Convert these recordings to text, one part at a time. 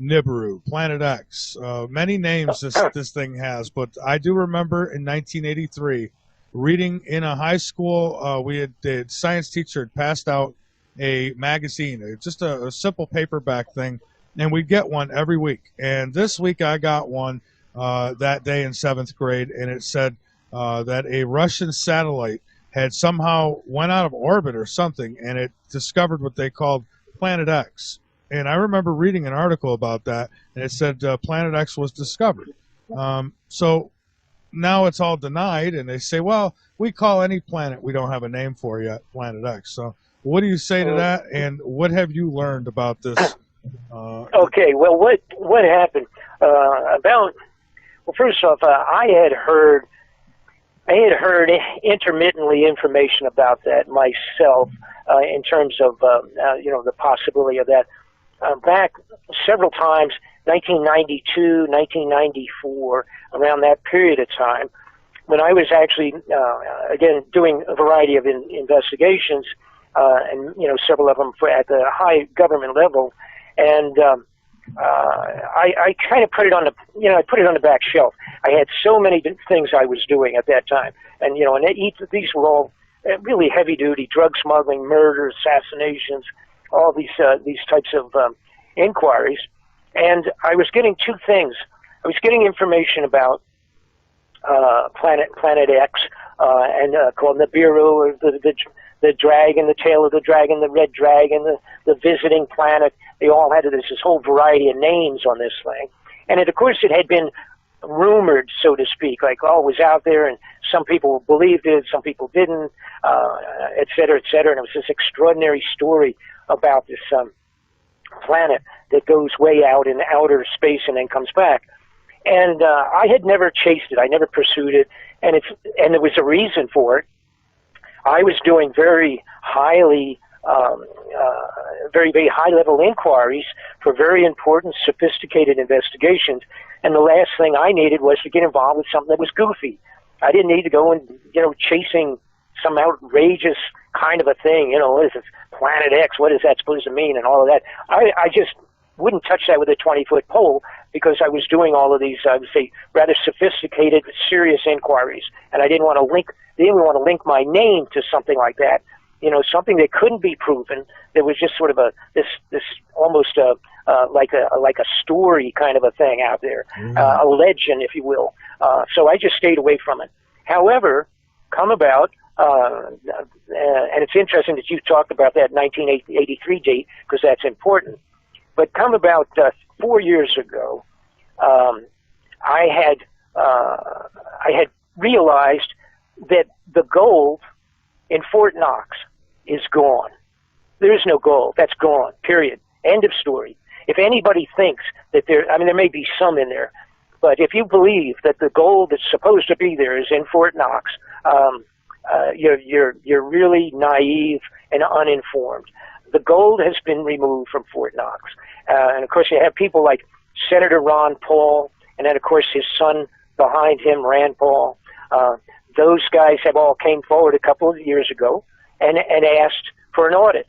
Nibiru, Planet X. Many names this thing has, but I do remember in 1983 reading in a high school. We had the science teacher had passed out a magazine, just a simple paperback thing, and we'd get one every week. And this week I got one that day in seventh grade, and it said that a Russian satellite had somehow went out of orbit or something, and it discovered what they called Planet X. And I remember reading an article about that, and it said Planet X was discovered. So now it's all denied, and they say, well, we call any planet we don't have a name for yet Planet X. So what do you say to that, and what have you learned about this? Okay, well, what happened? Well, first off, I had heard intermittently information about that myself in terms of the possibility of that. Back several times, 1992, 1994, around that period of time, when I was actually, again, doing a variety of investigations, and, several of them at the high government level, and I kind of put it on the back shelf. I had so many things I was doing at that time, and, these were all really heavy-duty drug smuggling, murder, assassinations, all these types of inquiries, and I was getting two things. I was getting information about Planet X, and called Nibiru, or the dragon, the tail of the dragon, the red dragon, the visiting planet. They all had this whole variety of names on this thing, and of course it had been rumored, so to speak, like, oh, it was out there, and some people believed it, some people didn't, et cetera, et cetera. And it was this extraordinary story about this planet that goes way out in outer space and then comes back. And I had never chased it. I never pursued it, and there was a reason for it. I was doing very highly, very, very high-level inquiries for very important, sophisticated investigations, and the last thing I needed was to get involved with something that was goofy. I didn't need to go and, chasing some outrageous kind of a thing. What is this, Planet X? What is that supposed to mean? And all of that. I just wouldn't touch that with a 20-foot pole, because I was doing all of these, I would say, rather sophisticated, serious inquiries, and I didn't want to link my name to something like that. Something that couldn't be proven. There was just sort of this almost like a story kind of a thing out there, a legend, if you will. So I just stayed away from it. However, come about, and it's interesting that you talked about that 1983 date, because that's important. But come about 4 years ago, I had realized that the gold in Fort Knox is gone. There is no gold. That's gone, period. End of story. If anybody thinks that there may be some in there, but if you believe that the gold that's supposed to be there is in Fort Knox, you're really naive and uninformed. The gold has been removed from Fort Knox. And of course you have people like Senator Ron Paul, and then of course his son behind him, Rand Paul. Those guys have all came forward a couple of years ago and asked for an audit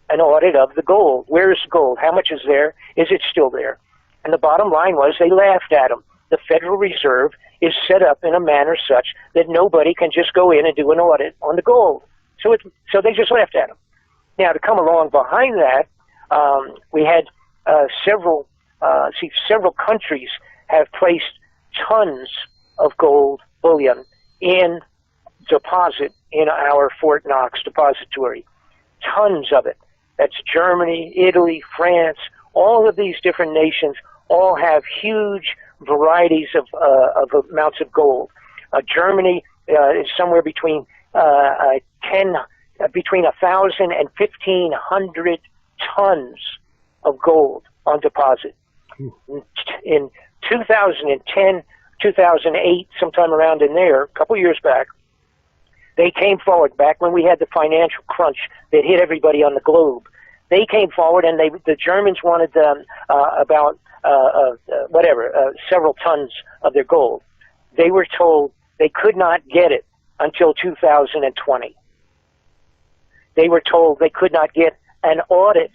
of the gold. Where is the gold? How much is there? Is it still there? And the bottom line was they laughed at them. The Federal Reserve is set up in a manner such that nobody can just go in and do an audit on the gold. So they just laughed at them. Now, to come along behind that, we had several countries have placed tons of gold bullion in deposit in our Fort Knox depository. Tons of it. That's Germany, Italy, France. All of these different nations all have huge varieties of amounts of gold. Germany is somewhere between between 1,000 and 1,500 tons of gold on deposit. In 2010, 2008, sometime around in there, a couple years back, they came forward, back when we had the financial crunch that hit everybody on the globe. They came forward, and the Germans wanted about several tons of their gold. They were told they could not get it until 2020. They were told they could not get an audit,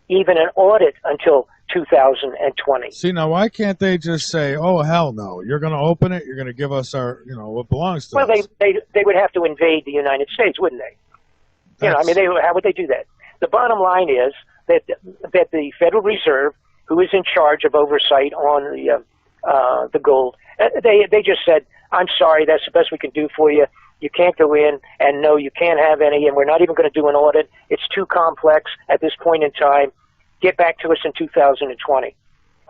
even an audit, until 2020. See, now why can't they just say, "Oh hell no, you're going to open it, you're going to give us our, what belongs to Well, us"? they would have to invade the United States, wouldn't they? How would they do that? The bottom line is that the Federal Reserve, who is in charge of oversight on the gold, they just said, "I'm sorry, that's the best we can do for you. You can't go in, and no, you can't have any, and we're not even going to do an audit. It's too complex at this point in time. Get back to us in 2020."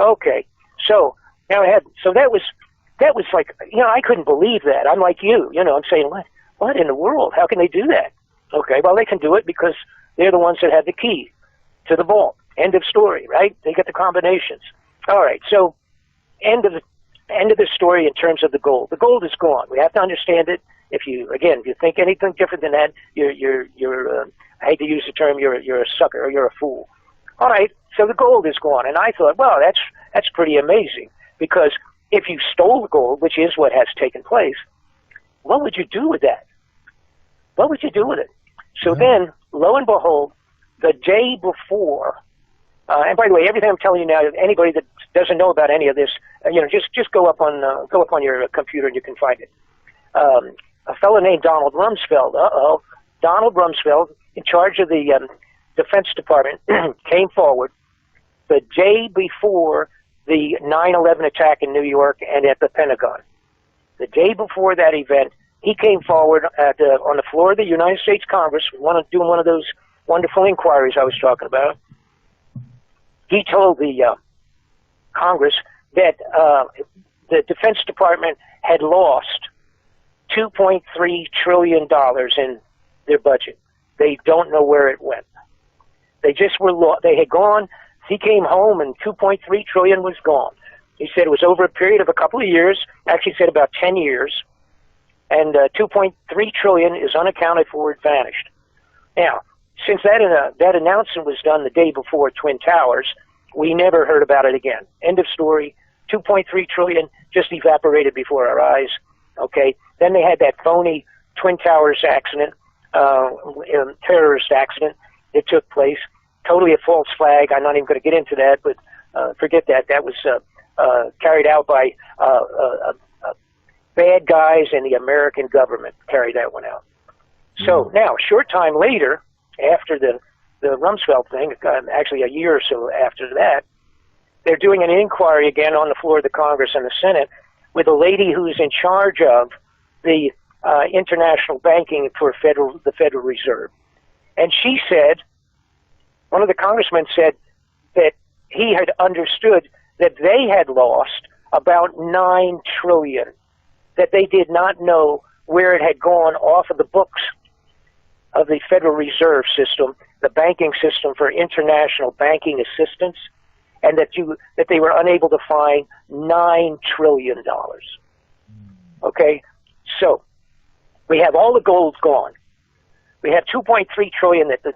Okay, so now that was like, I couldn't believe that. I'm like you, I'm saying, what in the world? How can they do that? Okay, well, they can do it because they're the ones that have the key to the vault. End of story, right? They get the combinations. All right, so end of the story in terms of the gold. The gold is gone. We have to understand it. If you think anything different than that, you're I hate to use the term, you're a sucker or you're a fool. All right, so the gold is gone, and I thought, well, that's pretty amazing, because if you stole the gold, which is what has taken place, what would you do with that? What would you do with it? So then, lo and behold, the day before, and by the way, everything I'm telling you now, anybody that doesn't know about any of this, just go up on your computer and you can find it. A fellow named Donald Rumsfeld. Donald Rumsfeld, in charge of the Defense Department, came forward the day before the 9/11 attack in New York and at the Pentagon. The day before that event, he came forward on the floor of the United States Congress, doing one of those wonderful inquiries I was talking about. He told the Congress that the Defense Department had lost $2.3 trillion in their budget. They don't know where it went. They just they had gone. He came home and $2.3 trillion was gone. He said it was over a period of a couple of years. Actually said about 10 years. And $2.3 trillion is unaccounted for. It vanished. Now, since that announcement was done the day before Twin Towers, we never heard about it again. End of story. 2.3 trillion just evaporated before our eyes. Okay. Then they had that phony Twin Towers accident, terrorist accident that took place. Totally a false flag. I'm not even going to get into that, but forget that. That was carried out by bad guys and the American government carried that one out. So now, short time later, after the Rumsfeld thing, actually a year or so after that, they're doing an inquiry again on the floor of the Congress and the Senate with a lady who's in charge of the international banking for the Federal Reserve. And she said, one of the congressmen said that he had understood that they had lost about $9 trillion, that they did not know where it had gone off of the books of the Federal Reserve System, the banking system for international banking assistance, and that they were unable to find $9 trillion. Okay, so we have all the gold gone. We have 2.3 trillion that the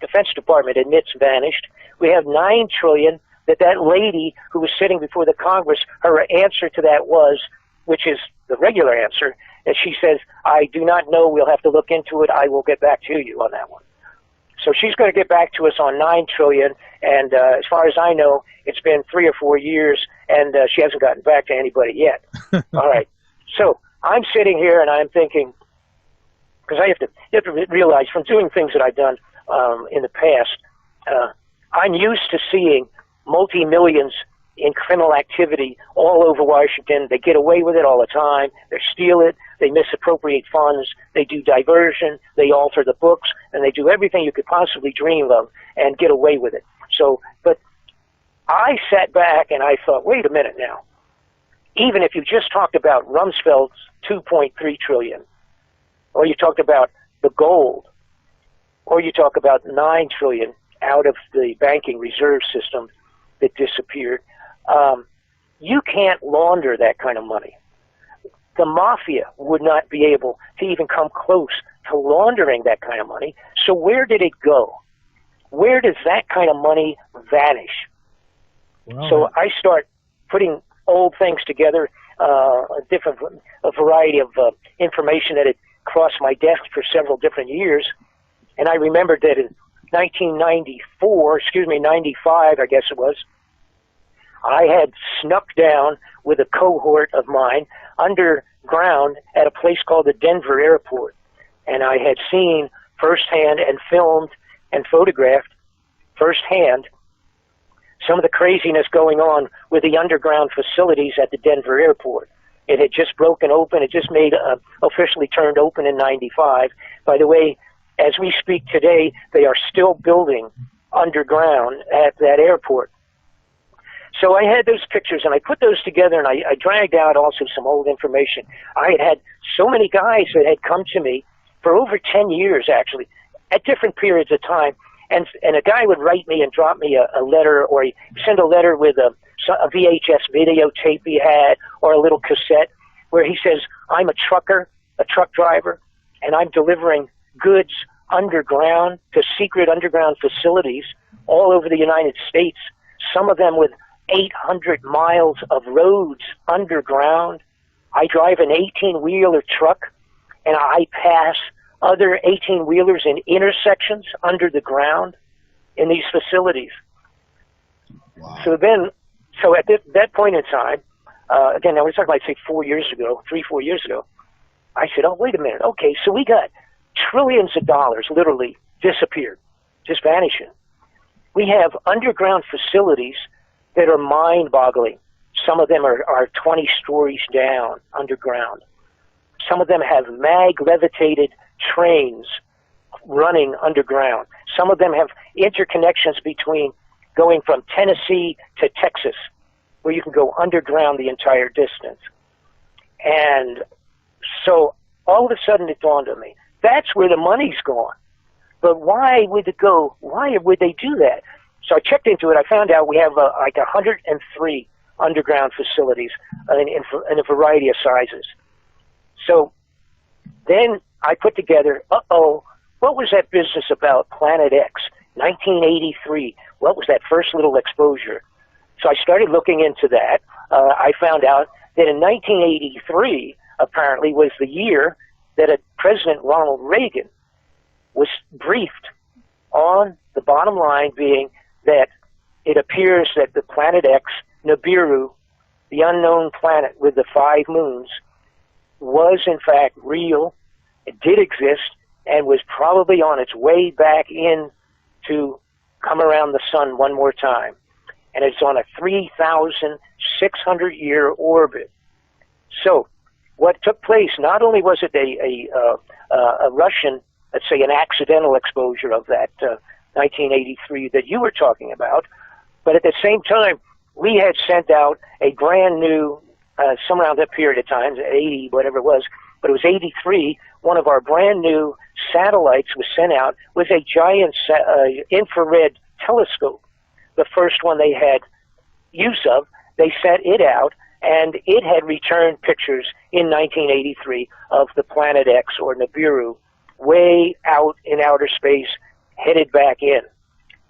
Defense Department admits vanished. We have 9 trillion that lady who was sitting before the Congress, her answer to that was, which is the regular answer, and she says, "I do not know. We'll have to look into it. I will get back to you on that one." So she's going to get back to us on 9 trillion, and as far as I know, it's been 3 or 4 years, and she hasn't gotten back to anybody yet. All right. So I'm sitting here and I'm thinking, because you have to realize from doing things that I've done in the past, I'm used to seeing multi-millions in criminal activity all over Washington. They get away with it all the time. They steal it. They misappropriate funds. They do diversion. They alter the books, and they do everything you could possibly dream of and get away with it. So, but I sat back and I thought, wait a minute now. Even if you just talked about Rumsfeld's 2.3 trillion, or you talked about the gold, or you talk about 9 trillion out of the banking reserve system that disappeared, you can't launder that kind of money. The mafia would not be able to even come close to laundering that kind of money. So where did it go? Where does that kind of money vanish? Well, so I start putting old things together, a variety of information that had crossed my desk for several different years. And I remembered that in 95, I guess it was, I had snuck down with a cohort of mine underground at a place called the Denver Airport. And I had seen firsthand and filmed and photographed firsthand some of the craziness going on with the underground facilities at the Denver Airport. It had just broken open. It just made officially turned open in '95. By the way, as we speak today, they are still building underground at that airport. So I had those pictures, and I put those together, and I dragged out also some old information. I had so many guys that had come to me for over 10 years, actually, at different periods of time, and a guy would write me and drop me a letter, or he'd send a letter with a VHS videotape he had, or a little cassette, where he says, I'm a trucker, a truck driver, and I'm delivering goods underground to secret underground facilities all over the United States, some of them with 800 miles of roads underground. I drive an 18-wheeler truck, and I pass other 18-wheelers in intersections under the ground in these facilities. Wow. So at that point in time, again, now we're talking about, say, 4 years ago, 3-4 years ago, I said, oh, wait a minute. Okay, so we got trillions of dollars literally disappeared, just vanishing. We have underground facilities that are mind-boggling. Some of them are 20 stories down underground. Some of them have mag-levitated trains running underground. Some of them have interconnections between going from Tennessee to Texas, where you can go underground the entire distance. And so all of a sudden it dawned on me, that's where the money's gone. But why would they do that? So I checked into it. I found out we have like 103 underground facilities in a variety of sizes. So then I put together, what was that business about Planet X, 1983? What was that first little exposure? So I started looking into that. I found out that in 1983, apparently, was the year that President Ronald Reagan was briefed on the bottom line being that it appears that the Planet X, Nibiru, the unknown planet with the 5 moons, was in fact real, it did exist, and was probably on its way back in to come around the sun one more time. And it's on a 3,600-year orbit. So what took place, not only was it a Russian, let's say an accidental exposure of that 1983 that you were talking about, but at the same time, we had sent out a brand new, somewhere around that period of time, 80, whatever it was, but it was 83, one of our brand new satellites was sent out with a giant infrared telescope. The first one they had use of, they sent it out, and it had returned pictures in 1983 of the Planet X, or Nibiru, way out in outer space, headed back in.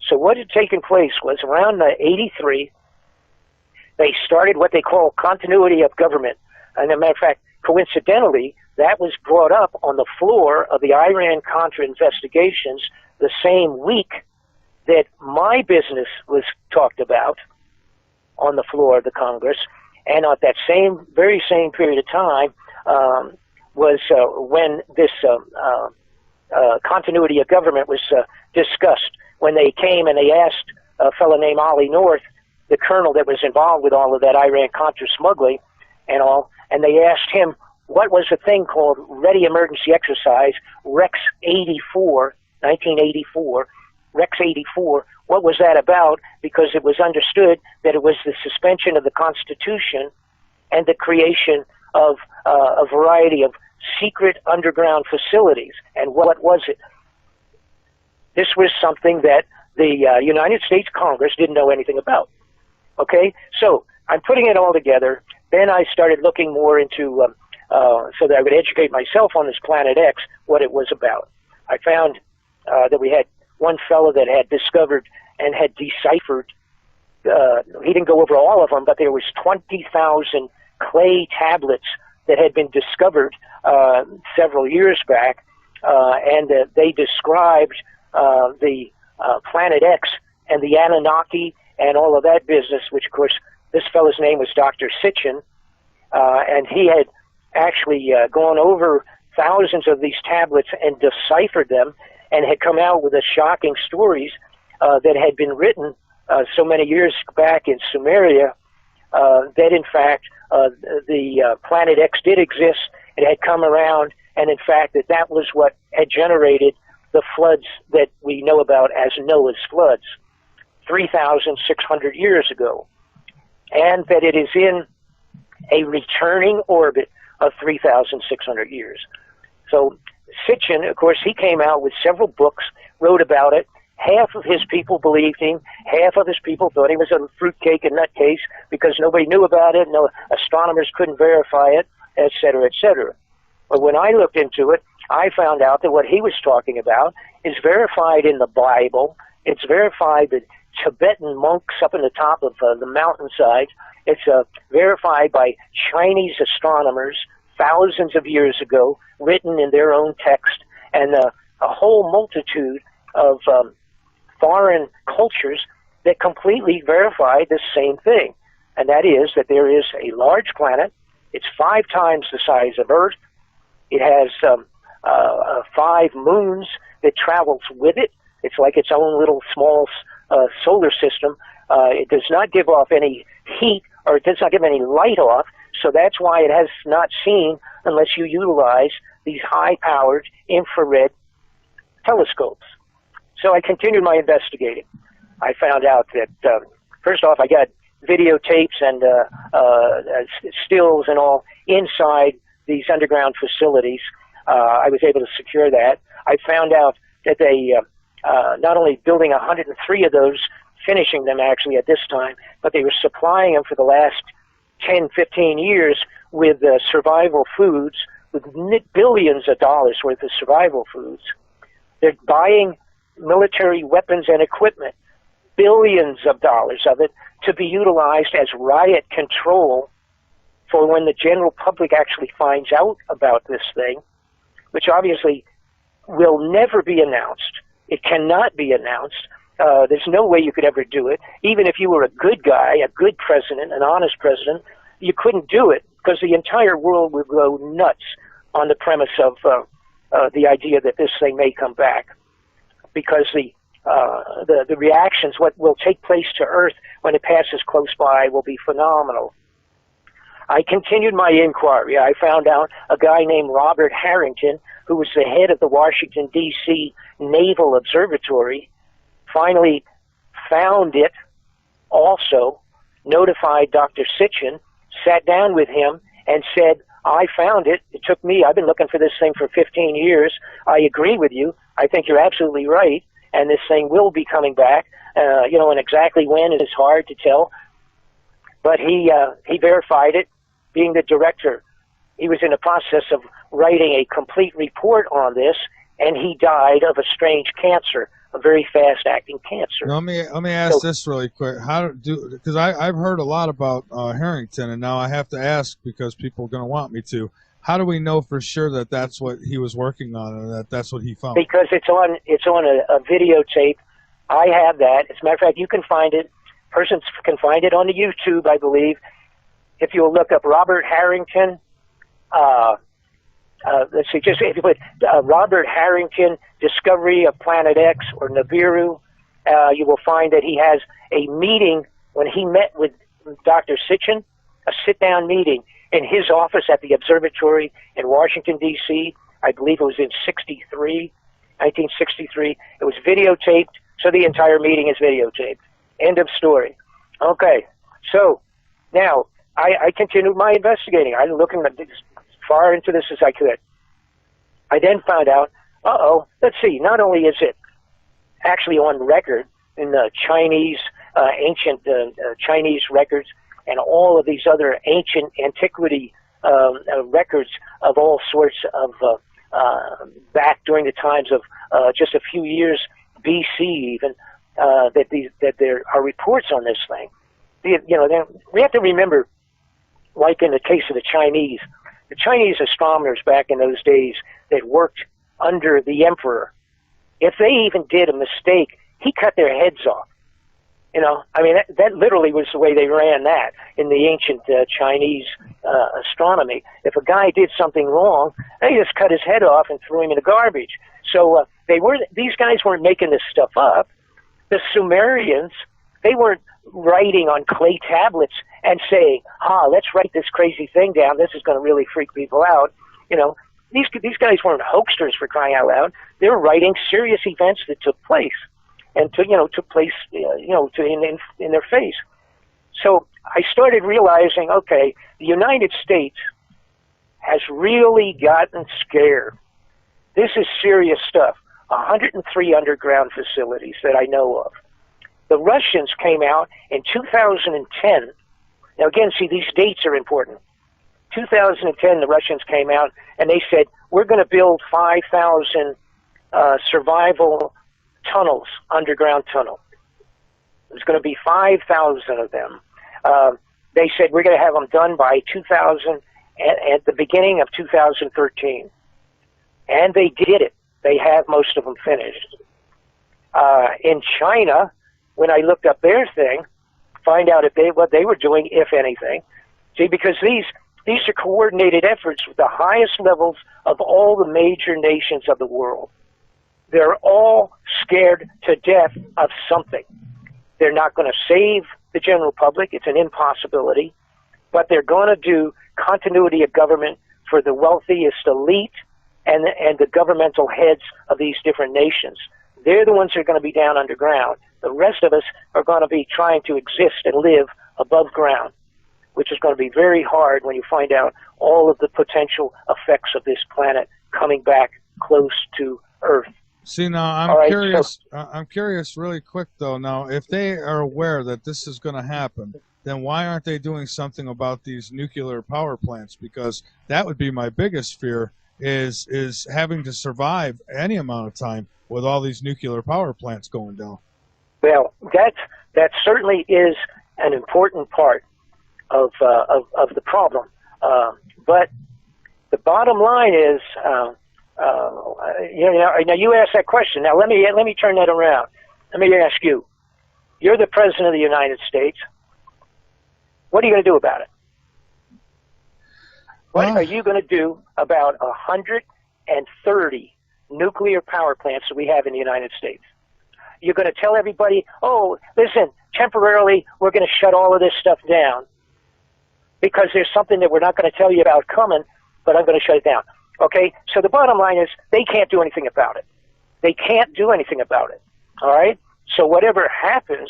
So what had taken place was around 83, they started what they call continuity of government. And as a matter of fact, coincidentally, that was brought up on the floor of the Iran-Contra investigations the same week that my business was talked about on the floor of the Congress. And at that very same period of time was when this continuity of government was discussed, when they came and they asked a fellow named Ollie North, the colonel that was involved with all of that Iran-Contra smuggling and all, and they asked him what was a thing called Ready Emergency Exercise, Rex 84, 1984, Rex 84, what was that about? Because it was understood that it was the suspension of the Constitution and the creation of a variety of secret underground facilities. And what was it? This was something that the United States Congress didn't know anything about. Okay? So I'm putting it all together. Then I started looking more into, so that I would educate myself on this Planet X, what it was about. I found that we had one fellow that had discovered and had deciphered, he didn't go over all of them, but there was 20,000 clay tablets that had been discovered several years back, and they described the Planet X and the Anunnaki and all of that business, which of course This fellow's name was Dr. Sitchin, and he had actually gone over thousands of these tablets and deciphered them, and had come out with the shocking stories that had been written so many years back in Sumeria, that in fact the planet X did exist. It had come around, and in fact that was what had generated the floods that we know about as Noah's floods 3,600 years ago, and that it is in a returning orbit of 3,600 years. So Sitchin, of course, he came out with several books, wrote about it. Half of his people believed him. Half of his people thought he was a fruitcake and nutcase because nobody knew about it. No astronomers couldn't verify it, et cetera, et cetera. But when I looked into it, I found out that what he was talking about is verified in the Bible. It's verified that Tibetan monks up in the top of the mountainside. It's verified by Chinese astronomers thousands of years ago, written in their own text, and a whole multitude of foreign cultures that completely verify this same thing. And that is that there is a large planet. It's 5 times the size of Earth. It has 5 moons that travels with it. It's like its own little small solar system. It does not give off any heat, or it does not give any light off, so that's why it has not seen unless you utilize these high-powered infrared telescopes. So I continued my investigating. I found out that, first off, I got videotapes and stills and all inside these underground facilities. I was able to secure that. I found out that they not only building 103 of those, finishing them actually at this time, but they were supplying them for the last 10, 15 years with survival foods, with billions of dollars worth of survival foods. They're buying military weapons and equipment, billions of dollars of it, to be utilized as riot control for when the general public actually finds out about this thing, which obviously will never be announced. It cannot be announced. There's no way you could ever do it. Even if you were a good guy, a good president, an honest president, you couldn't do it because the entire world would go nuts on the premise of the idea that this thing may come back, because the reactions, what will take place to Earth when it passes close by, will be phenomenal. I continued my inquiry. I found out a guy named Robert Harrington, who was the head of the Washington, D.C. Naval Observatory, finally found it also, notified Dr. Sitchin, sat down with him and said, I found it. It took me, I've been looking for this thing for 15 years. I agree with you. I think you're absolutely right. And this thing will be coming back. And exactly when is hard to tell. But he verified it, being the director. He was in the process of writing a complete report on this, and he died of a strange cancer, a very fast-acting cancer. Now, let me ask this really quick. Because I've heard a lot about Harrington, and now I have to ask because people are going to want me to. How do we know for sure that that's what he was working on and that's what he found? Because it's on a videotape. I have that. As a matter of fact, you can find it. Persons can find it on the YouTube, I believe. If you'll look up Robert Harrington, let's see, just if you put Robert Harrington, Discovery of Planet X, or Nibiru, you will find that he has a meeting when he met with Dr. Sitchin, a sit-down meeting in his office at the observatory in Washington, D.C. I believe it was in 1963. It was videotaped, so the entire meeting is videotaped. End of story. Okay, so now I continued my investigating. I was looking as far into this as I could. I then found out, let's see, not only is it actually on record in the Chinese, ancient Chinese records, and all of these other ancient antiquity records of all sorts of back during the times of just a few years BC even, that there are reports on this thing. We have to remember, like in the case of the Chinese astronomers back in those days that worked under the emperor, if they even did a mistake, he cut their heads off. You know, I mean, that literally was the way they ran that in the ancient Chinese astronomy. If a guy did something wrong, they just cut his head off and threw him in the garbage. So these guys weren't making this stuff up. The Sumerians, they weren't writing on clay tablets and saying, let's write this crazy thing down. This is going to really freak people out. You know, these guys weren't hoaxsters, for crying out loud. They were writing serious events that took place. And took place, in their face. So I started realizing, okay, the United States has really gotten scared. This is serious stuff. 103 underground facilities that I know of. The Russians came out in 2010. Now again, see, these dates are important. 2010, the Russians came out and they said, we're going to build 5,000 survival tunnels, underground tunnel. There's going to be 5,000 of them. They said we're going to have them done by 2000, at the beginning of 2013. And they did it. They have most of them finished. In China, when I looked up their thing, find out what they were doing, if anything. See, because these are coordinated efforts with the highest levels of all the major nations of the world. They're all scared to death of something. They're not going to save the general public. It's an impossibility. But they're going to do continuity of government for the wealthiest elite and the governmental heads of these different nations. They're the ones that are going to be down underground. The rest of us are going to be trying to exist and live above ground, which is going to be very hard when you find out all of the potential effects of this planet coming back close to Earth. See, now I'm curious. I'm curious, really quick though. Now, if they are aware that this is going to happen, then why aren't they doing something about these nuclear power plants? Because that would be my biggest fear: is having to survive any amount of time with all these nuclear power plants going down. Well, that certainly is an important part of the problem. But the bottom line is. Now you asked that question. Now let me turn that around. Let me ask you. You're the President of the United States. What are you going to do about it? What are you going to do about 130 nuclear power plants that we have in the United States? You're going to tell everybody, oh, listen, temporarily we're going to shut all of this stuff down because there's something that we're not going to tell you about coming, but I'm going to shut it down. Okay, so the bottom line is they can't do anything about it. They can't do anything about it, all right? So whatever happens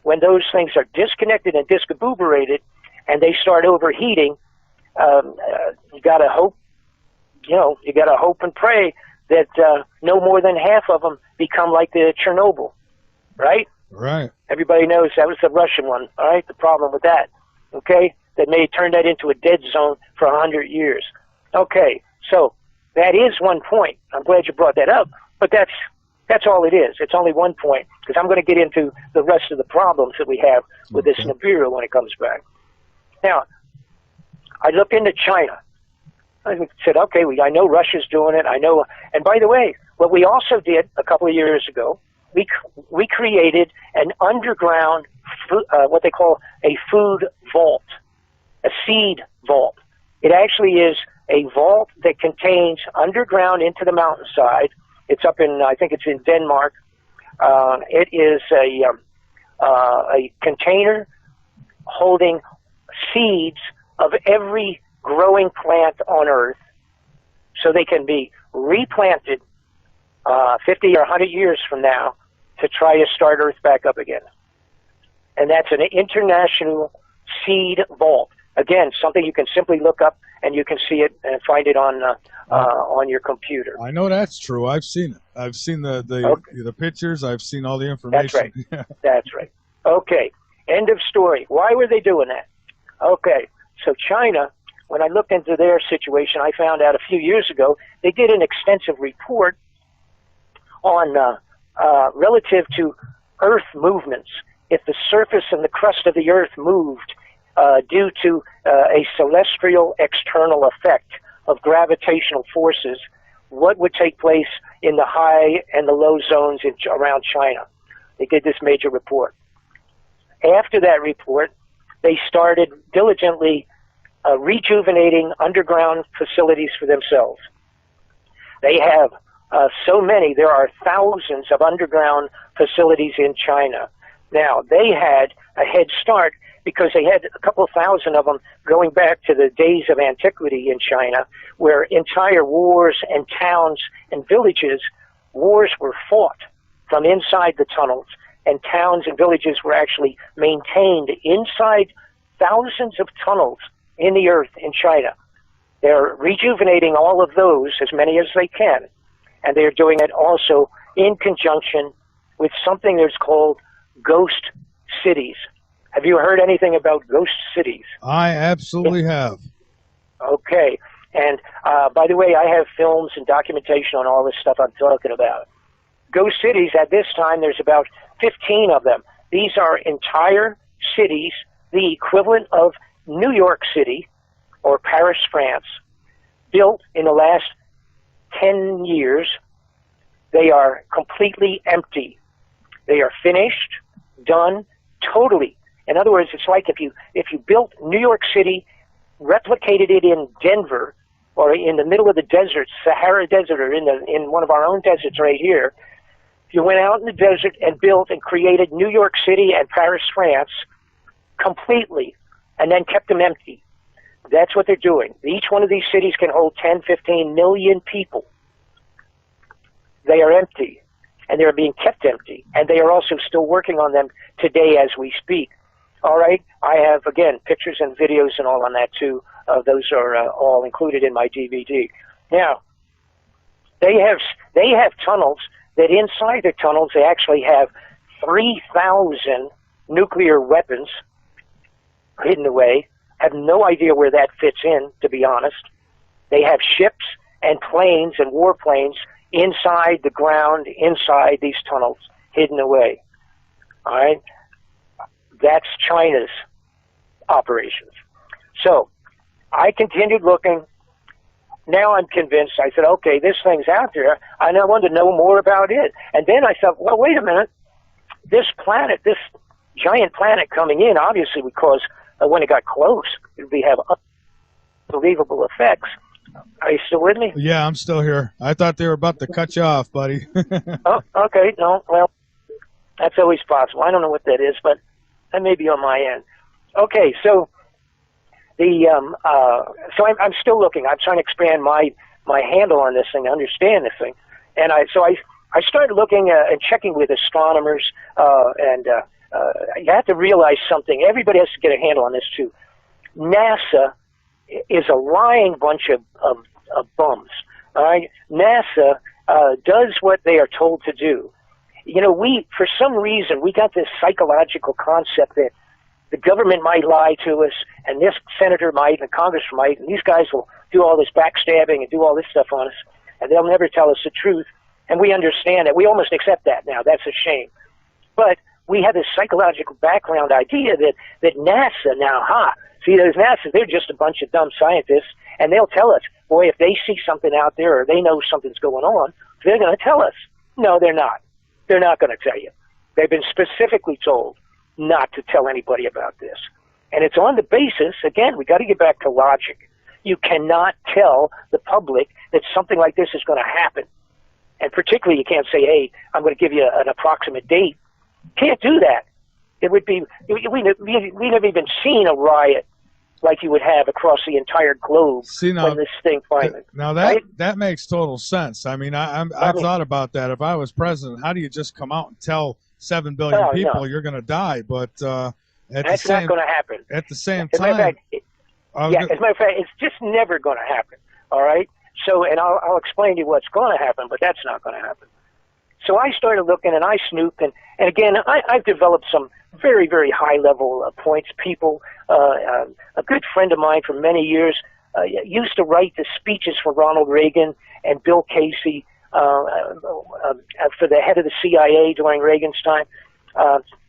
when those things are disconnected and discombobulated and they start overheating, you got to hope, you got to hope and pray that no more than half of them become like the Chernobyl, right? Right. Everybody knows that was the Russian one, all right, the problem with that, okay? That may turn that into a dead zone for 100 years. Okay. So that is one point. I'm glad you brought that up, but that's all it is. It's only one point because I'm going to get into the rest of the problems that we have with this Nibiru when it comes back. Now, I looked into China. I said, okay, I know Russia's doing it. I know. And by the way, what we also did a couple of years ago, we created an underground, what they call a food vault, a seed vault. It actually is a vault that contains underground into the mountainside. It's up in, I think it's in Denmark. It is a container holding seeds of every growing plant on Earth so they can be replanted 50 or 100 years from now to try to start Earth back up again. And that's an international seed vault. Again, something you can simply look up and you can see it and find it on your computer. I know that's true. I've seen it. I've seen the pictures. I've seen all the information. That's right. That's right. Okay. End of story. Why were they doing that? Okay. So China, when I looked into their situation, I found out a few years ago they did an extensive report on relative to Earth movements. If the surface and the crust of the Earth moved due to a celestial external effect of gravitational forces, what would take place in the high and the low zones around China. They did this major report. After that report, they started diligently rejuvenating underground facilities for themselves. They have so many. There are thousands of underground facilities in China. Now, they had a head start because they had a couple thousand of them going back to the days of antiquity in China, where entire wars and towns and villages, wars were fought from inside the tunnels, and towns and villages were actually maintained inside thousands of tunnels in the earth in China. They're rejuvenating all of those, as many as they can, and they're doing it also in conjunction with something that's called ghost cities. Have you heard anything about ghost cities? I absolutely have. Okay. And by the way, I have films and documentation on all this stuff I'm talking about. Ghost cities, at this time, there's about 15 of them. These are entire cities, the equivalent of New York City or Paris, France, built in the last 10 years. They are completely empty. They are finished, done, totally. In other words, it's like if you built New York City, replicated it in Denver, or in the middle of the desert, Sahara Desert, or in one of our own deserts right here. If you went out in the desert and built and created New York City and Paris, France, completely, and then kept them empty. That's what they're doing. Each one of these cities can hold 10, 15 million people. They are empty, and they're being kept empty, and they are also still working on them today as we speak. All right, I have, again, pictures and videos and all on that, too. Those are all included in my DVD. Now, they have tunnels that inside the tunnels, they actually have 3,000 nuclear weapons hidden away. Have no idea where that fits in, to be honest. They have ships and planes and warplanes inside the ground, inside these tunnels, hidden away. All right? That's China's operations. So I continued looking. Now I'm convinced. I said, okay, this thing's out there, and I wanted to know more about it. And then I thought, well, wait a minute. This planet, this giant planet coming in, obviously would cause, when it got close, it would have unbelievable effects. Are you still with me? Yeah, I'm still here. I thought they were about to cut you off, buddy. Oh, okay. No, well, that's always possible. I don't know what that is, but that may be on my end. Okay, so I'm still looking. I'm trying to expand my handle on this thing, understand this thing, and I started looking and checking with astronomers, and you have to realize something. Everybody has to get a handle on this too. NASA is a lying bunch of bums. All right, NASA does what they are told to do. You know, for some reason, we got this psychological concept that the government might lie to us, and this senator might, and Congress might, and these guys will do all this backstabbing and do all this stuff on us, and they'll never tell us the truth. And we understand that. We almost accept that now. That's a shame. But we have this psychological background idea that NASA now, see, those NASA, they're just a bunch of dumb scientists, and they'll tell us, boy, if they see something out there or they know something's going on, they're going to tell us. No, they're not. They're not going to tell you. They've been specifically told not to tell anybody about this. And it's on the basis, again, we got to get back to logic. You cannot tell the public that something like this is going to happen. And particularly, you can't say, hey, I'm going to give you an approximate date. Can't do that. It would be, we never even seen a riot like you would have across the entire globe when this thing finally. Now that makes total sense. I mean, I've thought about that. If I was president, how do you just come out and tell 7 billion people you're going to die? But that's not going to happen. At the same time, as a matter of fact, it's just never going to happen. All right. So, and I'll explain to you what's going to happen, but that's not going to happen. So I started looking, and I snooped, and again, I've developed some very, very high-level points. People, a good friend of mine for many years used to write the speeches for Ronald Reagan and Bill Casey for the head of the CIA during Reagan's time.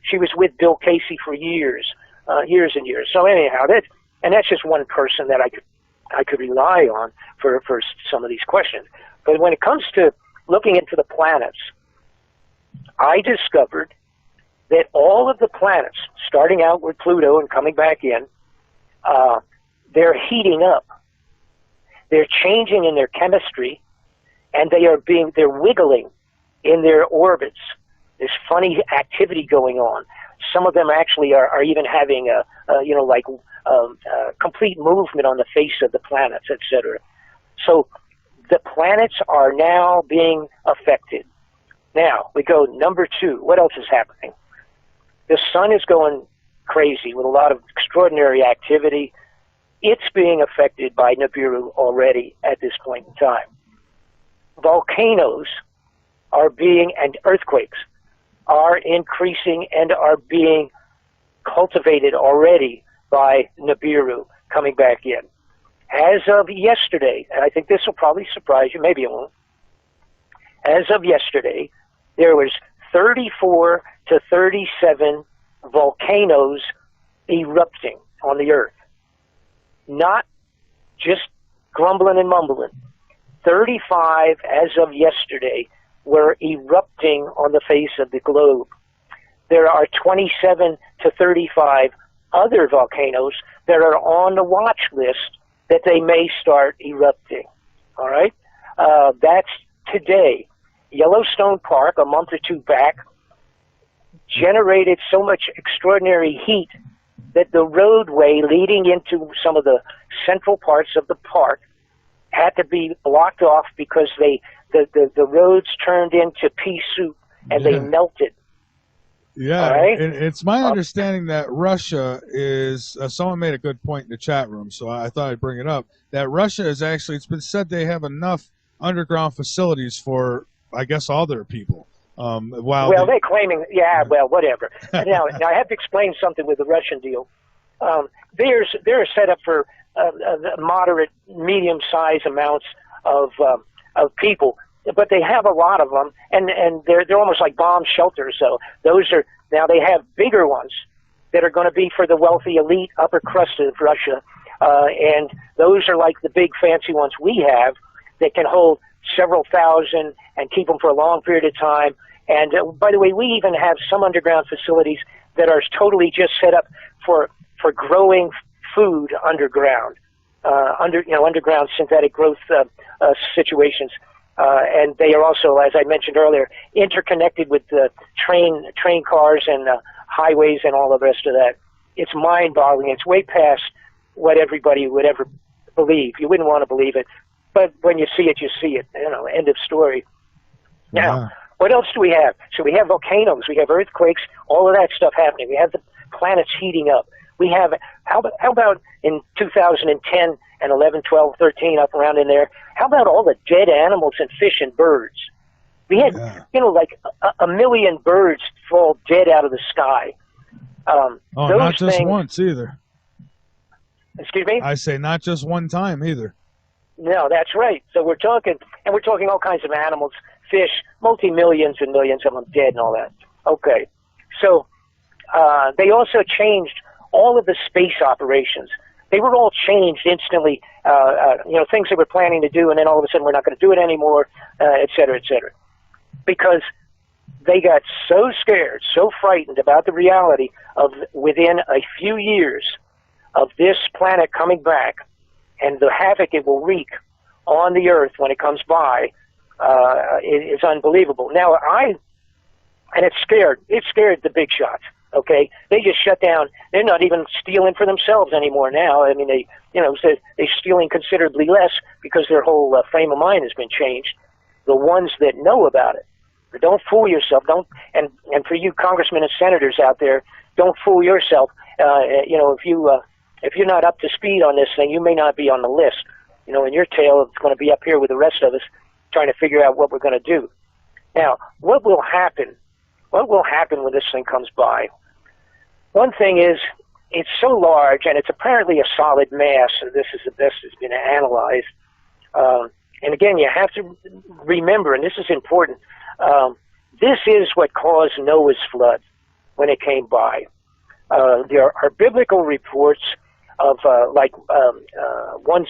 She was with Bill Casey for years and years. So anyhow, that's just one person that I could rely on for some of these questions. But when it comes to looking into the planets, I discovered that all of the planets, starting out with Pluto and coming back in, they're heating up. They're changing in their chemistry, and they're wiggling in their orbits. There's funny activity going on. Some of them actually are even having complete movement on the face of the planets, etc. So the planets are now being affected. Now we go number 2. What else is happening? The sun is going crazy with a lot of extraordinary activity. It's being affected by Nibiru already at this point in time. Volcanoes and earthquakes are increasing and are being cultivated already by Nibiru coming back in. As of yesterday, and I think this will probably surprise you, maybe it won't. As of yesterday, there was 34 to 37 volcanoes erupting on the Earth. Not just grumbling and mumbling. 35 as of yesterday were erupting on the face of the globe. There are 27 to 35 other volcanoes that are on the watch list that they may start erupting. All right? That's today. Yellowstone Park, a month or 2 back, generated so much extraordinary heat that the roadway leading into some of the central parts of the park had to be blocked off because the roads turned into pea soup and they melted. Yeah, right? It's my understanding that Russia is, someone made a good point in the chat room, so I thought I'd bring it up, that Russia is actually, it's been said they have enough underground facilities for, I guess, all their people. They're claiming, well, whatever. now I have to explain something with the Russian deal. They're set up for moderate, medium-sized amounts of people, but they have a lot of them, and they're almost like bomb shelters. So now they have bigger ones that are going to be for the wealthy elite, upper crust of Russia, and those are like the big fancy ones we have that can hold several thousand and keep them for a long period of time. And by the way, we even have some underground facilities that are totally just set up for growing food underground, underground synthetic growth situations. And they are also, as I mentioned earlier, interconnected with the train cars and highways and all the rest of that. It's mind-boggling. It's way past what everybody would ever believe. You wouldn't want to believe it, but when you see it, you see it. End of story. Now, what else do we have? So we have volcanoes, we have earthquakes, all of that stuff happening. We have the planets heating up. We have, how about in 2010 and 11, 12, 13, up around in there, how about all the dead animals and fish and birds? We had, like a million birds fall dead out of the sky. Not just once either. Excuse me? I say not just one time either. No, that's right. So we're talking all kinds of animals, fish, multi-millions and millions of them dead and all that. Okay. So they also changed all of the space operations. They were all changed instantly, things they were planning to do, and then all of a sudden we're not going to do it anymore, et cetera, et cetera. Because they got so scared, so frightened about the reality of within a few years of this planet coming back and the havoc it will wreak on the Earth when it comes by, is unbelievable. Now, it scared the big shots. Okay, they just shut down. They're not even stealing for themselves anymore now. I mean, they're stealing considerably less because their whole frame of mind has been changed. The ones that know about it, but don't fool yourself. And for you congressmen and senators out there, don't fool yourself. If you're not up to speed on this thing, you may not be on the list. In your tail, it's going to be up here with the rest of us trying to figure out what we're going to do. Now, what will happen? What will happen when this thing comes by? One thing is, it's so large, and it's apparently a solid mass, and this is the best it's been analyzed. And again, you have to remember, and this is important, this is what caused Noah's flood when it came by. There are biblical reports of one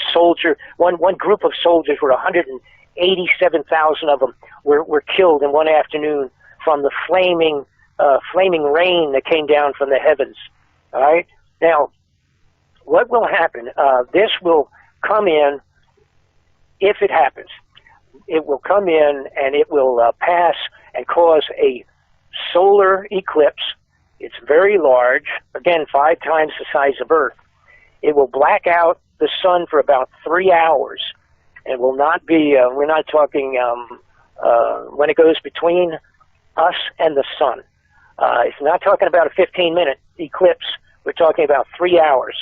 group of soldiers, where 187,000 of them were killed in one afternoon from the flaming flaming rain that came down from the heavens. All right? Now, what will happen? This will come in, if it happens, it will come in and it will pass and cause a solar eclipse. It's very large, again, 5 times the size of Earth. It will black out the sun for about 3 hours. It will not be, we're not talking when it goes between us and the sun. It's not talking about a 15-minute eclipse. We're talking about 3 hours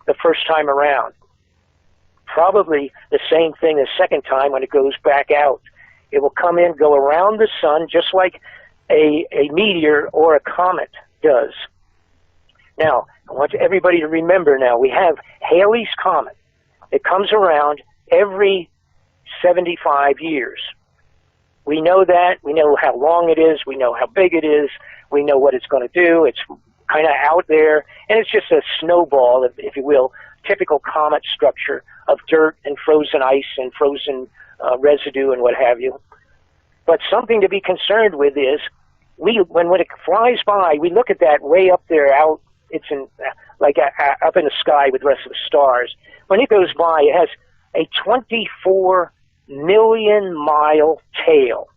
the first time around. Probably the same thing the second time when it goes back out. It will come in, go around the sun, just like a meteor or a comet does. Now, I want everybody to remember now, we have Halley's Comet. It comes around every 75 years. We know that. We know how long it is. We know how big it is. We know what it's going to do. It's kind of out there, and it's just a snowball, if you will, typical comet structure of dirt and frozen ice and frozen residue and what have you. But something to be concerned with is, when it flies by, we look at that way up there out, it's in up in the sky with the rest of the stars. When it goes by, it has a 24 million mile tail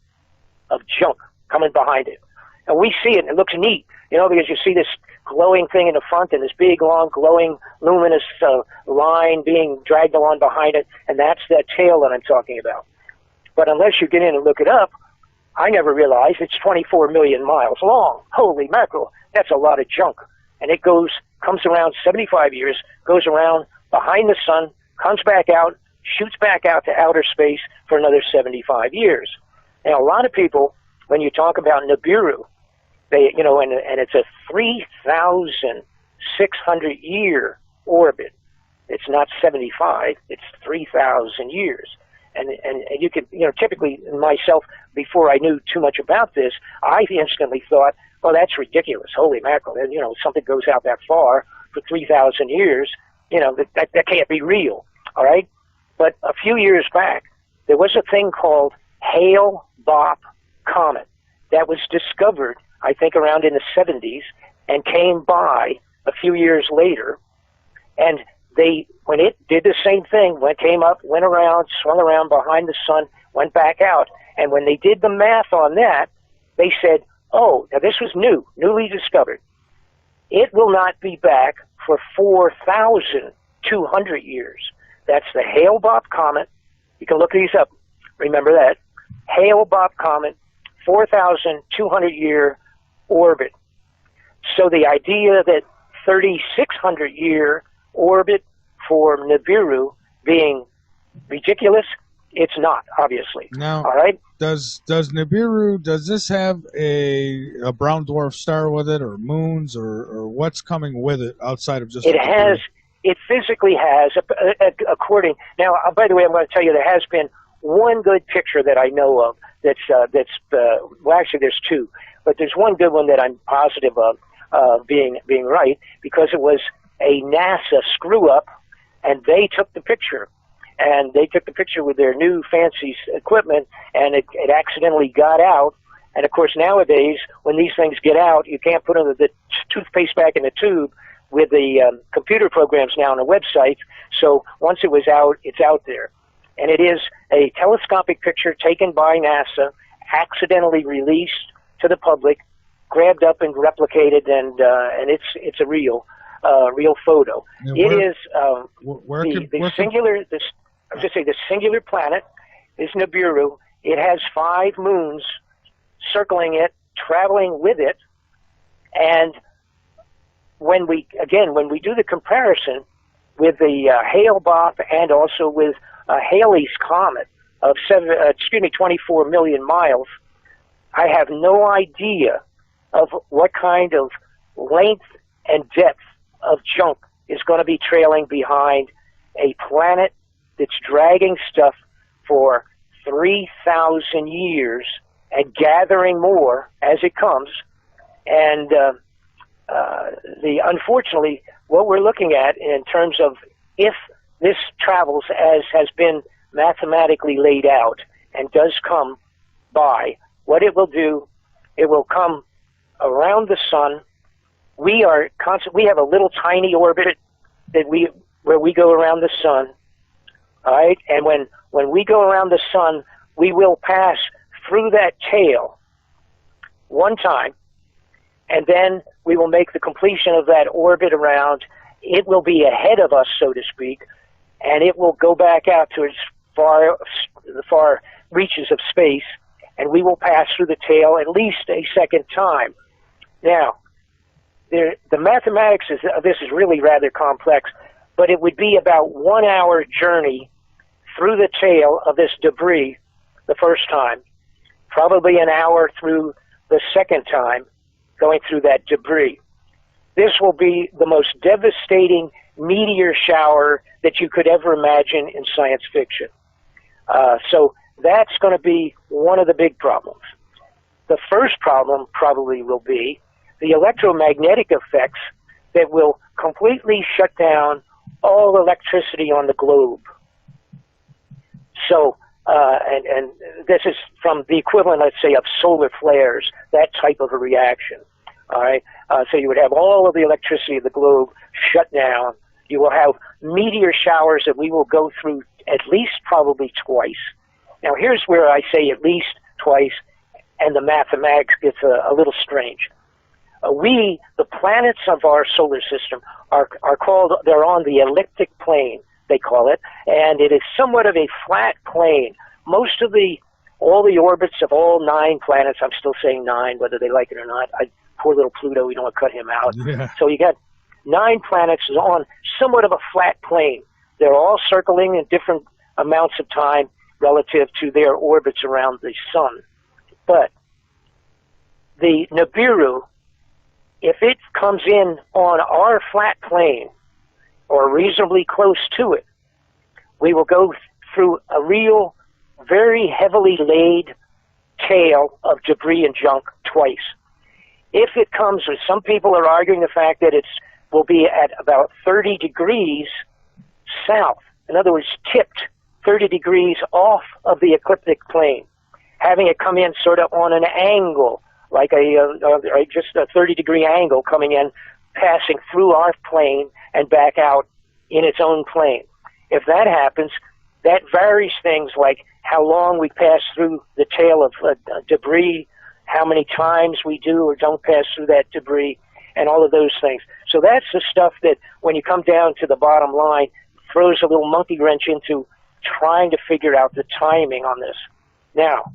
of junk coming behind it. And we see it, and it looks neat, because you see this glowing thing in the front and this big, long, glowing, luminous line being dragged along behind it, and that's that tail that I'm talking about. But unless you get in and look it up, I never realized it's 24 million miles long. Holy mackerel, that's a lot of junk. And it comes around 75 years, goes around behind the sun, comes back out, shoots back out to outer space for another 75 years. Now, a lot of people, when you talk about Nibiru, and it's a 3,600 year orbit. It's not 75, it's 3,000 years. And you could, typically myself, before I knew too much about this, I instantly thought, well, that's ridiculous. Holy mackerel. Something goes out that far for 3,000 years, that can't be real. All right. But a few years back, there was a thing called Hale-Bopp comet that was discovered, I think, around in the 70s, and came by a few years later. And when it did the same thing, came up, went around, swung around behind the sun, went back out. And when they did the math on that, they said, oh, now this was newly discovered. It will not be back for 4,200 years. That's the Hale-Bopp comet. You can look these up. Remember that. Hale-Bopp comet, 4,200 year orbit. So the idea that 3,600 year orbit for Nibiru being ridiculous, it's not, obviously. Now, all right? Does Nibiru, does this have a brown dwarf star with it, or moons, or what's coming with it outside of just it has? It physically has, according. Now, by the way, I'm going to tell you there has been one good picture that I know of. Well, actually, there's two, but there's one good one that I'm positive of being right, because it was a NASA screw up, and they took the picture. And they took the picture with their new fancy equipment, and it accidentally got out. And, of course, nowadays, when these things get out, you can't put the toothpaste back in the tube with the computer programs now on the website. So once it was out, it's out there. And it is a telescopic picture taken by NASA, accidentally released to the public, grabbed up and replicated, and it's a real photo. The singular planet is Nibiru. It has 5 moons circling it, traveling with it, and when we do the comparison with the Hale-Bopp and also with Halley's Comet of 24 million miles, I have no idea of what kind of length and depth of junk is going to be trailing behind a planet that's dragging stuff for 3,000 years and gathering more as it comes. And unfortunately, what we're looking at in terms of if this travels as has been mathematically laid out and does come by, what it will do, it will come around the sun. We are we have a little tiny orbit that where we go around the sun. All right, and when we go around the sun, we will pass through that tail one time, and then we will make the completion of that orbit around. It will be ahead of us, so to speak, and it will go back out to the far reaches of space, and we will pass through the tail at least a second time. Now, the mathematics of this is really rather complex, but it would be about 1 hour journey through the tail of this debris the first time, probably an hour through the second time going through that debris. This will be the most devastating meteor shower that you could ever imagine in science fiction. So that's going to be one of the big problems. The first problem probably will be the electromagnetic effects that will completely shut down all electricity on the globe. So, and this is from the equivalent, let's say, of solar flares, that type of a reaction. All right. So you would have all of the electricity of the globe shut down. You will have meteor showers that we will go through at least probably twice. Now, here's where I say at least twice, and the mathematics gets a little strange. The planets of our solar system are called, they're on the elliptic plane, they call it, and it is somewhat of a flat plane. All the orbits of all 9 planets, I'm still saying 9, whether they like it or not. Poor little Pluto, we don't want to cut him out. Yeah. So you got 9 planets on somewhat of a flat plane. They're all circling in different amounts of time relative to their orbits around the sun. But the Nibiru, if it comes in on our flat plane or reasonably close to it, we will go through a real, very heavily laid tail of debris and junk twice. If it comes, some people are arguing the fact that it will be at about 30 degrees south. In other words, tipped 30 degrees off of the ecliptic plane, having it come in sort of on an angle, like just a 30-degree angle coming in, passing through our plane and back out in its own plane. If that happens, that varies things like how long we pass through the tail of debris, how many times we do or don't pass through that debris, and all of those things. So that's the stuff that, when you come down to the bottom line, throws a little monkey wrench into trying to figure out the timing on this. Now,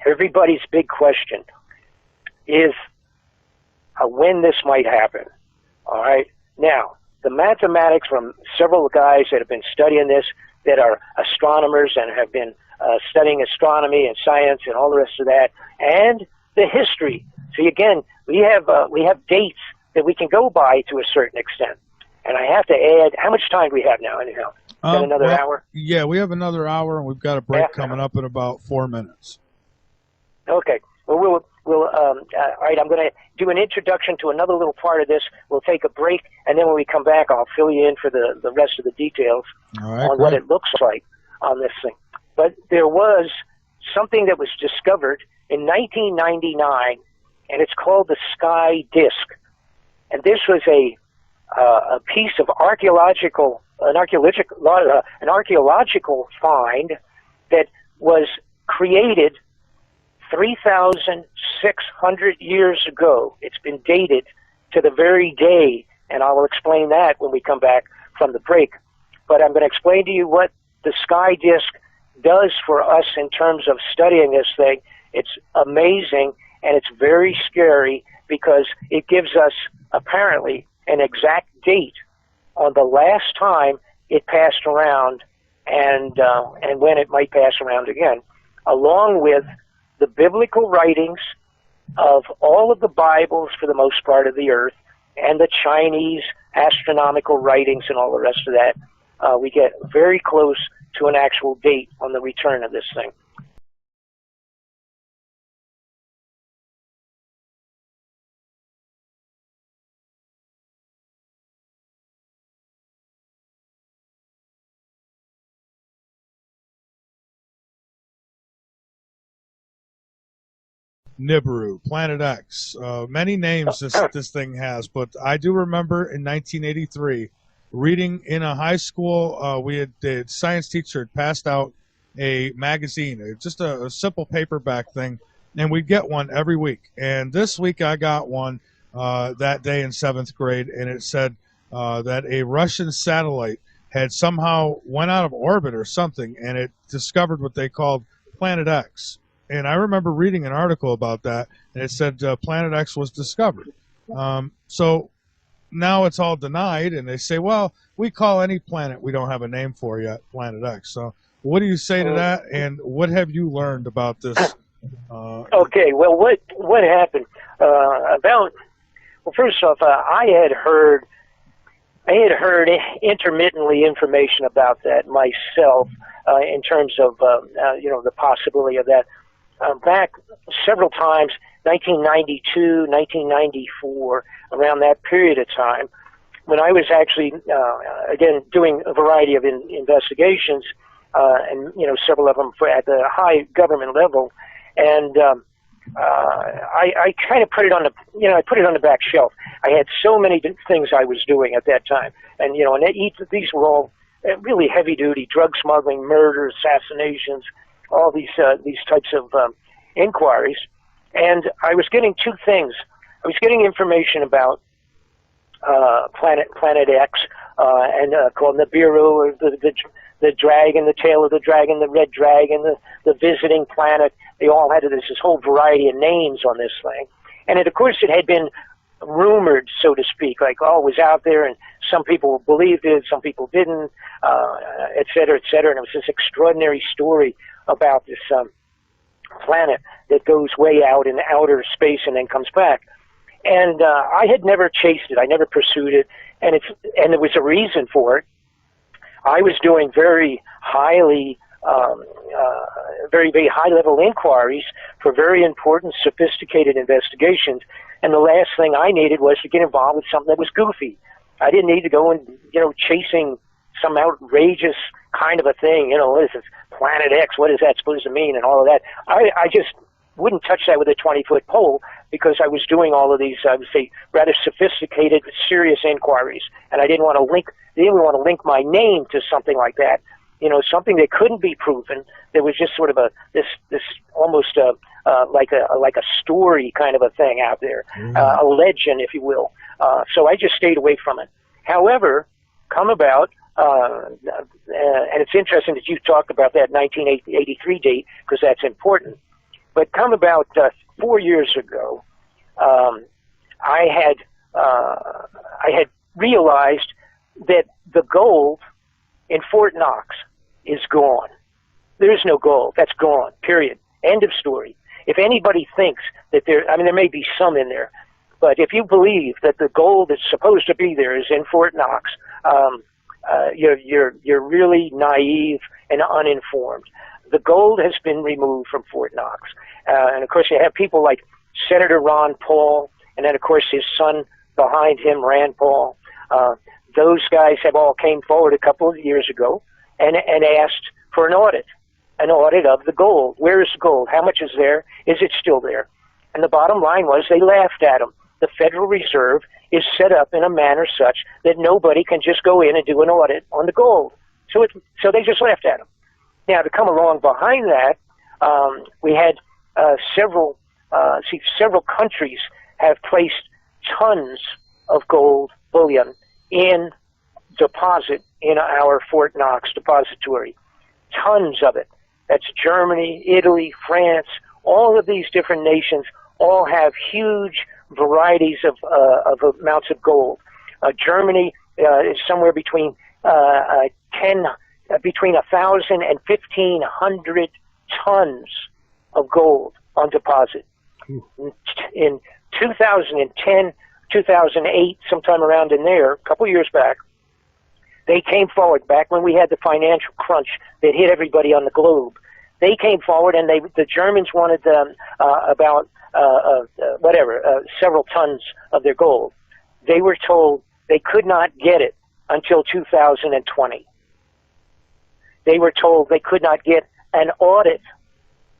everybody's big question is when this might happen. All right? Now, the mathematics from several guys that have been studying this, that are astronomers and have been studying astronomy and science and all the rest of that, and the history. See, again, we have dates that we can go by to a certain extent. And I have to add, how much time do we have now, anyhow? Got another hour? Yeah, we have another hour, and we've got a break coming up in about 4 minutes. Okay. Well, all right, I'm going to do an introduction to another little part of this. We'll take a break, and then when we come back, I'll fill you in for the rest of the details on what it looks like on this thing. But there was something that was discovered in 1999, and it's called the sky disk. And this was a piece of an archaeological find that was created 3,600 years ago. It's been dated to the very day, and I will explain that when we come back from the break. But I'm going to explain to you what the sky disk does for us in terms of studying this thing. It's amazing, and it's very scary because it gives us apparently an exact date on the last time it passed around and when it might pass around again, along with the biblical writings of all of the Bibles for the most part of the earth and the Chinese astronomical writings and all the rest of that. We get very close to an actual date on the return of this thing. Nibiru, Planet X. Many names this thing has, but I do remember in 1983 reading in a high school. We had the science teacher had passed out a magazine, just a simple paperback thing, and we'd get one every week. And this week I got one that day in seventh grade, and it said that a Russian satellite had somehow went out of orbit or something, and it discovered what they called Planet X. And I remember reading an article about that, and it said Planet X was discovered. So now it's all denied, and they say, well, we call any planet we don't have a name for yet Planet X. So what do you say to that, and what have you learned about this? Okay, well, what happened? Well, first off, I had heard intermittently information about that myself in terms of the possibility of that. Back several times, 1992, 1994, around that period of time, when I was actually, again, doing a variety of investigations, and, several of them at the high government level, and I kind of put it on the back shelf. I had so many things I was doing at that time, and, these were all really heavy-duty drug smuggling, murder, assassinations, all these types of inquiries, and I was getting two things. I was getting information about Planet X, and called Nibiru, or the dragon, the tail of the dragon, the red dragon, the visiting planet. They all had this whole variety of names on this thing, and of course it had been rumored, so to speak, like, oh, it was out there, and some people believed it, some people didn't, et cetera, et cetera. And it was this extraordinary story about this planet that goes way out in outer space and then comes back. And I had never chased it. I never pursued it, and there was a reason for it. I was doing very highly, very, very high-level inquiries for very important, sophisticated investigations. And the last thing I needed was to get involved with something that was goofy. I didn't need to go and, chasing some outrageous kind of a thing. What is this, Planet X? What is that supposed to mean? And all of that. I just wouldn't touch that with a 20-foot pole, because I was doing all of these, I would say, rather sophisticated, serious inquiries. And I didn't want to link my name to something like that. Something that couldn't be proven. There was just sort of this almost like a story kind of a thing out there, a legend, if you will. So I just stayed away from it. However, come about, and it's interesting that you talked about that 1983 date, because that's important. But come about 4 years ago, I had realized that the gold in Fort Knox is gone. There is no gold. That's gone, period. End of story. If anybody thinks that there may be some in there, but if you believe that the gold that's supposed to be there is in Fort Knox, you're really naive and uninformed. The gold has been removed from Fort Knox. And of course you have people like Senator Ron Paul, and then of course his son behind him, Rand Paul. Those guys have all came forward a couple of years ago and asked for an audit of the gold. Where is the gold? How much is there? Is it still there? And the bottom line was they laughed at them. The Federal Reserve is set up in a manner such that nobody can just go in and do an audit on the gold. So they just laughed at them. Now, to come along behind that, we had several countries have placed tons of gold bullion in deposit in our Fort Knox depository. Tons of it. That's Germany, Italy, France. All of these different nations all have huge varieties of amounts of gold. Germany is somewhere between 1,000 and 1,500 tons of gold on deposit. In 2010, 2008, sometime around in there, a couple years back, they came forward, back when we had the financial crunch that hit everybody on the globe. They came forward, and the Germans wanted about several tons of their gold. They were told they could not get it until 2020. They were told they could not get an audit,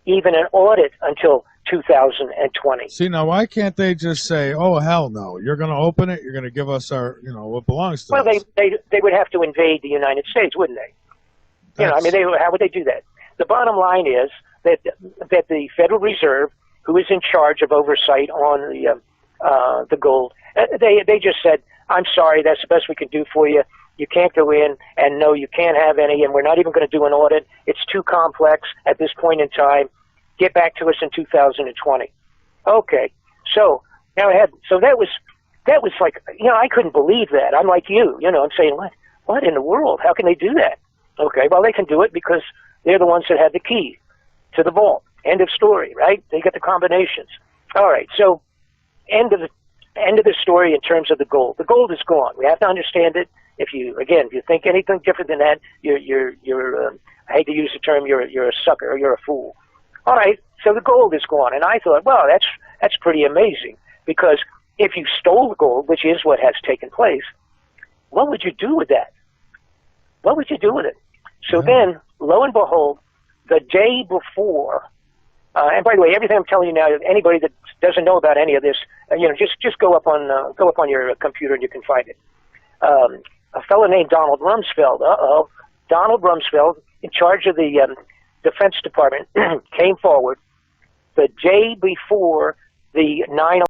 even an audit, until 2020. See, now why can't they just say, "Oh hell no, you're going to open it. You're going to give us our, what belongs to Well, us." they would have to invade the United States, wouldn't they? I mean, how would they do that? The bottom line is that the Federal Reserve, who is in charge of oversight on the gold, they just said, "I'm sorry, that's the best we can do for you. You can't go in, and no, you can't have any, and we're not even going to do an audit. It's too complex at this point in time. Get back to us in 2020." Okay, so now that was like, I couldn't believe that. I'm like you, I'm saying, what in the world? How can they do that? Okay, well, they can do it because they're the ones that have the key to the vault. End of story, right? They get the combinations. All right, so end of the story in terms of the gold. The gold is gone. We have to understand it. If you think anything different than that, you're I hate to use the term, you're a sucker or you're a fool. All right, so the gold is gone, and I thought, well, that's pretty amazing, because if you stole the gold, which is what has taken place, what would you do with that? What would you do with it? So then, lo and behold, the day before, and by the way, everything I'm telling you now, anybody that doesn't know about any of this, just go up on your computer and you can find it. A fellow named Donald Rumsfeld. Donald Rumsfeld, in charge of the Defense Department, came forward the day before the 9/11